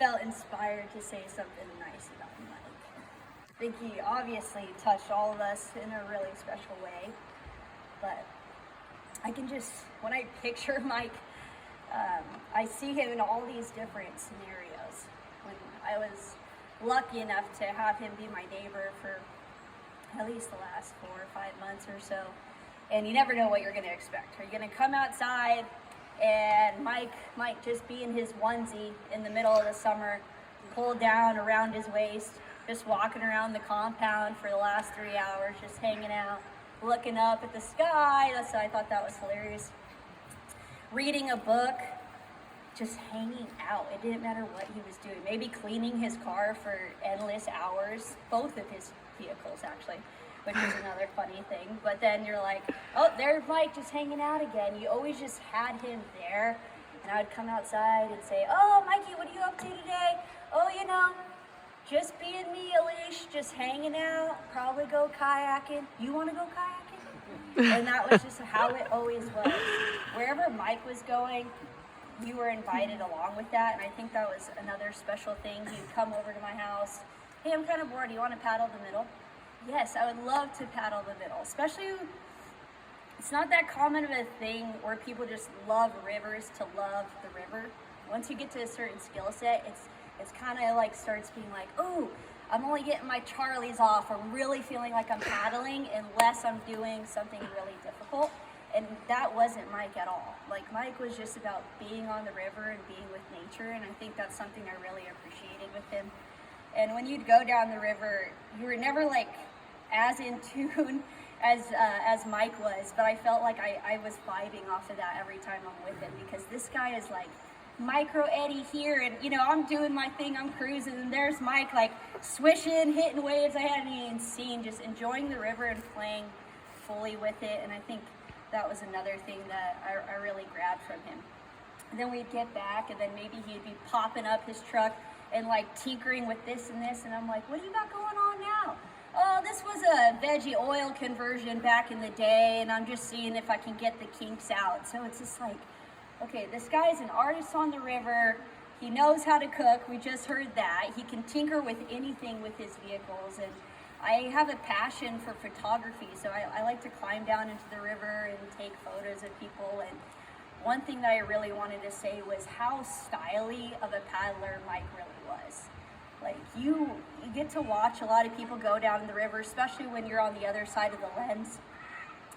felt inspired to say something nice about Mike. I think he obviously touched all of us in a really special way, but I can just, when I picture Mike, I see him in all these different scenarios. When I was lucky enough to have him be my neighbor for at least the last 4 or 5 months or so, and you never know what you're going to expect. Are you going to come outside and Mike might just be in his onesie in the middle of the summer, pulled down around his waist, just walking around the compound for the last 3 hours, just hanging out, looking up at the sky. I thought that was hilarious. Reading a book, just hanging out. It didn't matter what he was doing. Maybe cleaning his car for endless hours, both of his vehicles actually, which is another funny thing. But then you're like, oh, there's Mike just hanging out again. You always just had him there. And I would come outside and say, oh, Mikey, what are you up to today? Oh, just being me, Alish, just hanging out, probably go kayaking. You want to go kayaking? And that was just how it always was. Wherever Mike was going, you were invited along with that, and I think that was another special thing. He'd come over to my house. Hey, I'm kind of bored. Do you want to paddle the middle? Yes, I would love to paddle the middle. Especially, it's not that common of a thing where people just love rivers to love the river. Once you get to a certain skill set, it's kind of like starts being like, oh, I'm only getting my Charlies off. I'm really feeling like I'm paddling unless I'm doing something really difficult. And that wasn't Mike at all. Like, Mike was just about being on the river and being with nature, and I think that's something I really appreciated with him. And when you'd go down the river, you were never like as in tune as Mike was, but I felt like I was vibing off of that every time I'm with him, because this guy is like micro Eddie here, and I'm doing my thing, I'm cruising, and there's Mike like swishing, hitting waves I hadn't even seen, just enjoying the river and playing fully with it. And I think that was another thing that I really grabbed from him. And then we'd get back, and then maybe he'd be popping up his truck and like tinkering with this and this, and I'm like, what do you got going on now? Oh, this was a veggie oil conversion back in the day, and I'm just seeing if I can get the kinks out. So it's just like, okay, this guy's an artist on the river. He knows how to cook. We just heard that. He can tinker with anything with his vehicles, and I have a passion for photography, so I like to climb down into the river and take photos of people. And one thing that I really wanted to say was how stylish of a paddler Mike really was. Like, you get to watch a lot of people go down in the river, especially when you're on the other side of the lens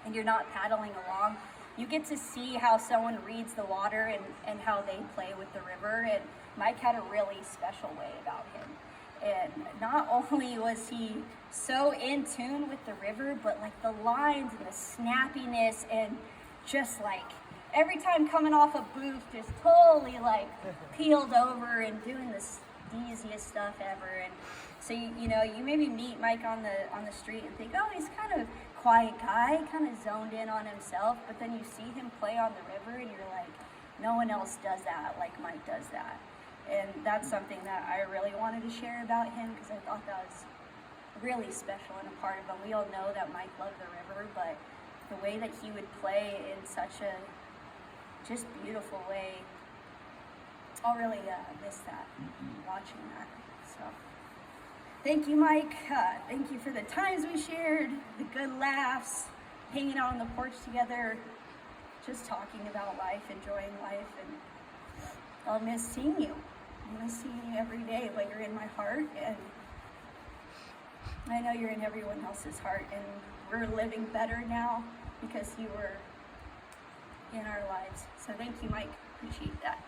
and you're not paddling along. You get to see how someone reads the water and how they play with the river, and Mike had a really special way about him. And not only was he so in tune with the river, but like the lines and the snappiness, and just like every time coming off a booth, just totally like peeled over and doing the easiest stuff ever. And so you maybe meet Mike on the street and think, oh, he's kind of quiet guy, kind of zoned in on himself, but then you see him play on the river and you're like, no one else does that like Mike does that. And that's something that I really wanted to share about him, because I thought that was really special and a part of him. We all know that Mike loved the river, but the way that he would play in such a just beautiful way, I'll really miss that, watching that. So thank you, Mike. Thank you for the times we shared, the good laughs, hanging out on the porch together, just talking about life, enjoying life. And I'll miss seeing you. I miss seeing you every day, but you're in my heart, and I know you're in everyone else's heart, and we're living better now because you were in our lives. So thank you, Mike. Appreciate that.